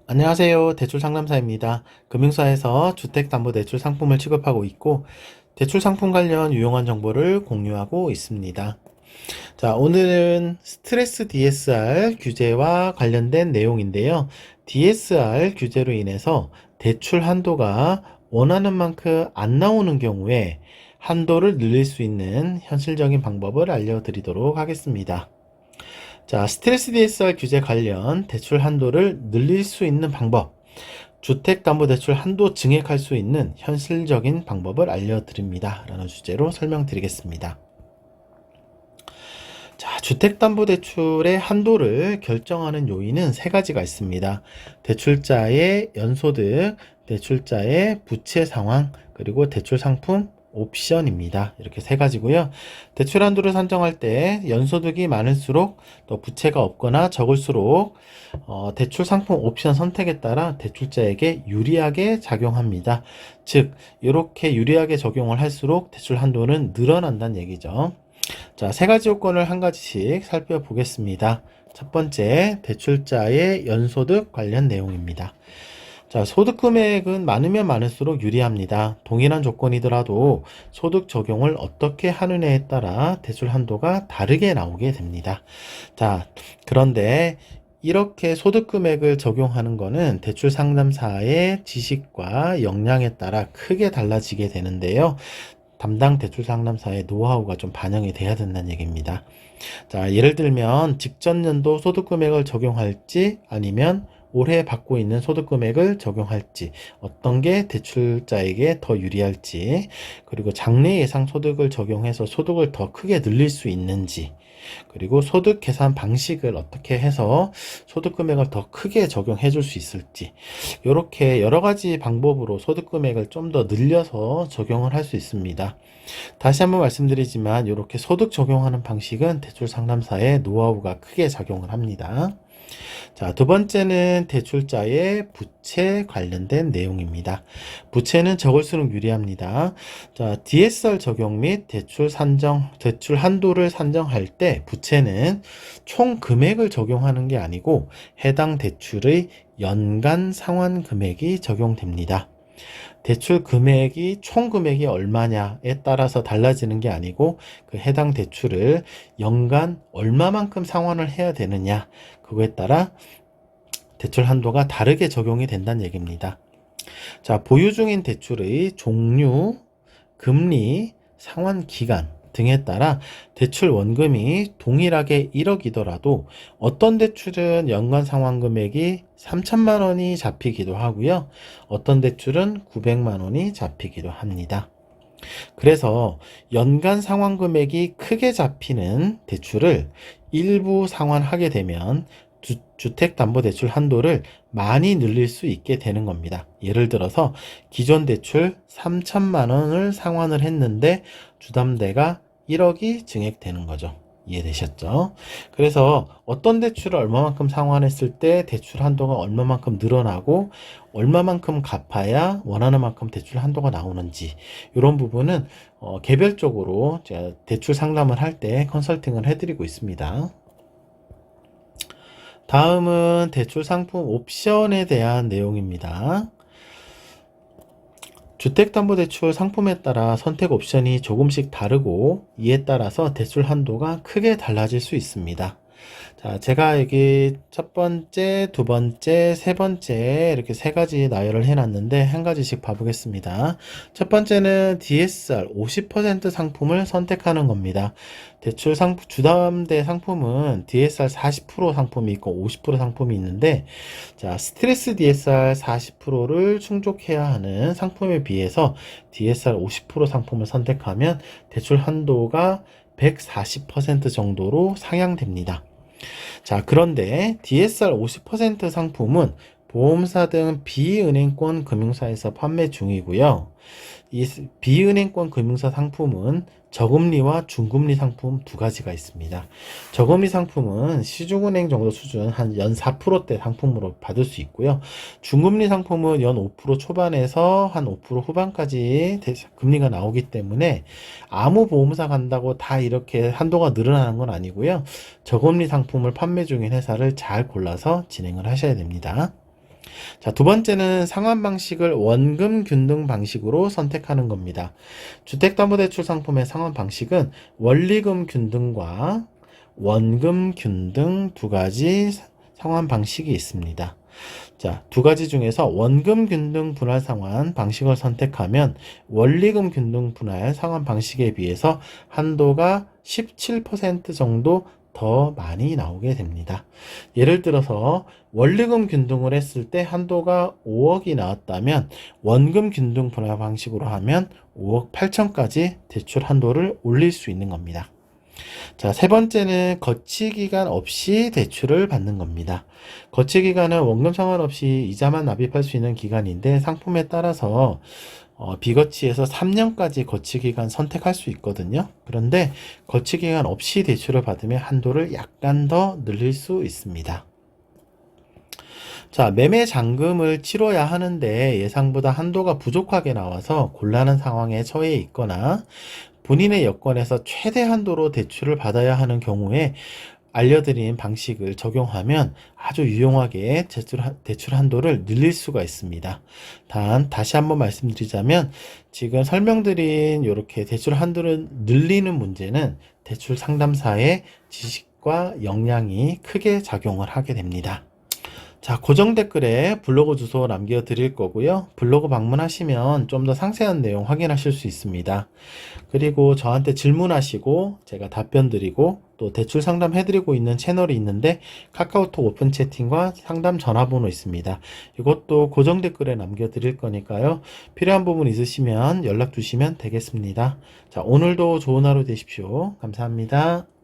안녕하세요. 대출상담사입니다. 금융사에서 주택담보대출 상품을 취급하고 있고 대출 상품 관련 유용한 정보를 공유하고 있습니다. 자, 오늘은 스트레스 DSR 규제와 관련된 내용인데요. DSR 규제로 인해서 대출 한도가 원하는 만큼 안 나오는 경우에 한도를 늘릴 수 있는 현실적인 방법을 알려드리도록 하겠습니다. 자, 스트레스 DSR 규제 관련 대출 한도를 늘릴 수 있는 방법, 주택담보대출 한도 증액할 수 있는 현실적인 방법을 알려드립니다. 라는 주제로 설명드리겠습니다. 자, 주택담보대출의 한도를 결정하는 요인은 세 가지가 있습니다. 대출자의 연소득, 대출자의 부채 상황, 그리고 대출 상품 옵션입니다. 이렇게 세 가지고요. 대출 한도를 산정할 때 연소득이 많을수록 또 부채가 없거나 적을수록 대출 상품 옵션 선택에 따라 대출자에게 유리하게 작용합니다. 즉, 이렇게 유리하게 적용을 할수록 대출 한도는 늘어난다는 얘기죠. 자, 세 가지 요건을 한 가지씩 살펴보겠습니다. 첫 번째, 대출자의 연소득 관련 내용입니다. 자, 소득 금액은 많으면 많을수록 유리합니다. 동일한 조건이더라도 소득 적용을 어떻게 하느냐에 따라 대출 한도가 다르게 나오게 됩니다. 자, 그런데 이렇게 소득 금액을 적용하는 것은 대출 상담사의 지식과 역량에 따라 크게 달라지게 되는데요. 담당 대출 상담사의 노하우가 좀 반영이 돼야 된다는 얘기입니다. 자, 예를 들면 직전 연도 소득 금액을 적용할지 아니면 올해 받고 있는 소득 금액을 적용할지 어떤 게 대출자에게 더 유리할지, 그리고 장래 예상 소득을 적용해서 소득을 더 크게 늘릴 수 있는지, 그리고 소득 계산 방식을 어떻게 해서 소득 금액을 더 크게 적용해 줄 수 있을지, 이렇게 여러 가지 방법으로 소득 금액을 좀 더 늘려서 적용을 할 수 있습니다. 다시 한번 말씀드리지만 이렇게 소득 적용하는 방식은 대출 상담사의 노하우가 크게 작용을 합니다. 자, 두 번째는 대출자의 부채 관련된 내용입니다. 부채는 적을수록 유리합니다. 자, DSR 적용 및 대출 한도를 산정할 때 부채는 총 금액을 적용하는 게 아니고 해당 대출의 연간 상환 금액이 적용됩니다. 대출 금액이 총 금액이 얼마냐에 따라서 달라지는 게 아니고 그 해당 대출을 연간 얼마만큼 상환을 해야 되느냐, 그거에 따라 대출 한도가 다르게 적용이 된다는 얘기입니다. 자, 보유 중인 대출의 종류, 금리, 상환 기간 등에 따라 대출 원금이 동일하게 1억이더라도 어떤 대출은 연간 상환 금액이 3천만 원이 잡히기도 하고요. 어떤 대출은 900만 원이 잡히기도 합니다. 그래서 연간 상환 금액이 크게 잡히는 대출을 일부 상환하게 되면 주택담보대출 한도를 많이 늘릴 수 있게 되는 겁니다. 예를 들어서 기존 대출 3천만 원을 상환을 했는데 주담대가 1억이 증액되는 거죠. 이해되셨죠? 그래서 어떤 대출을 얼마만큼 상환했을 때 대출 한도가 얼마만큼 늘어나고 얼마만큼 갚아야 원하는 만큼 대출 한도가 나오는지, 이런 부분은 개별적으로 제가 대출 상담을 할 때 컨설팅을 해드리고 있습니다. 다음은 대출 상품 옵션에 대한 내용입니다. 주택담보대출 상품에 따라 선택 옵션이 조금씩 다르고 이에 따라서 대출 한도가 크게 달라질 수 있습니다. 자, 제가 여기 첫 번째, 두 번째, 세 번째 이렇게 세 가지 나열을 해놨는데 한 가지씩 봐보겠습니다. 첫 번째는 DSR 50% 상품을 선택하는 겁니다. 대출 주담대 상품은 DSR 40% 상품이 있고 50% 상품이 있는데, 자, 스트레스 DSR 40%를 충족해야 하는 상품에 비해서 DSR 50% 상품을 선택하면 대출 한도가 140% 정도로 상향됩니다. 자, 그런데 DSR 50% 상품은 보험사 등 비은행권 금융사에서 판매 중이고요. 이 비은행권 금융사 상품은 저금리와 중금리 상품 두 가지가 있습니다. 저금리 상품은 시중은행 정도 수준 한 연 4%대 상품으로 받을 수 있고요. 중금리 상품은 연 5% 초반에서 한 5% 후반까지 금리가 나오기 때문에 아무 보험사 간다고 다 이렇게 한도가 늘어나는 건 아니고요. 저금리 상품을 판매 중인 회사를 잘 골라서 진행을 하셔야 됩니다. 자, 두 번째는 상환 방식을 원금 균등 방식으로 선택하는 겁니다. 주택담보대출 상품의 상환 방식은 원리금 균등과 원금 균등 두 가지 상환 방식이 있습니다. 자, 두 가지 중에서 원금 균등 분할 상환 방식을 선택하면 원리금 균등 분할 상환 방식에 비해서 한도가 17% 정도 더 많이 나오게 됩니다. 예를 들어서 원리금 균등을 했을 때 한도가 5억이 나왔다면 원금 균등 분할 방식으로 하면 5억 8천까지 대출 한도를 올릴 수 있는 겁니다. 자, 세 번째는 거치기간 없이 대출을 받는 겁니다. 거치기간은 원금 상환 없이 이자만 납입할 수 있는 기간인데 상품에 따라서 비거치에서 3년까지 거치기간 선택할 수 있거든요. 그런데 거치기간 없이 대출을 받으면 한도를 약간 더 늘릴 수 있습니다. 자, 매매 잔금을 치러야 하는데 예상보다 한도가 부족하게 나와서 곤란한 상황에 처해 있거나 본인의 여건에서 최대 한도로 대출을 받아야 하는 경우에 알려드린 방식을 적용하면 아주 유용하게 대출 한도를 늘릴 수가 있습니다. 단, 다시 한번 말씀드리자면 지금 설명드린 이렇게 대출 한도를 늘리는 문제는 대출 상담사의 지식과 역량이 크게 작용을 하게 됩니다. 자, 고정 댓글에 블로그 주소 남겨드릴 거고요. 블로그 방문하시면 좀 더 상세한 내용 확인하실 수 있습니다. 그리고 저한테 질문하시고 제가 답변 드리고 또 대출 상담 해드리고 있는 채널이 있는데 카카오톡 오픈 채팅과 상담 전화번호 있습니다. 이것도 고정 댓글에 남겨드릴 거니까요. 필요한 부분 있으시면 연락 주시면 되겠습니다. 자, 오늘도 좋은 하루 되십시오. 감사합니다.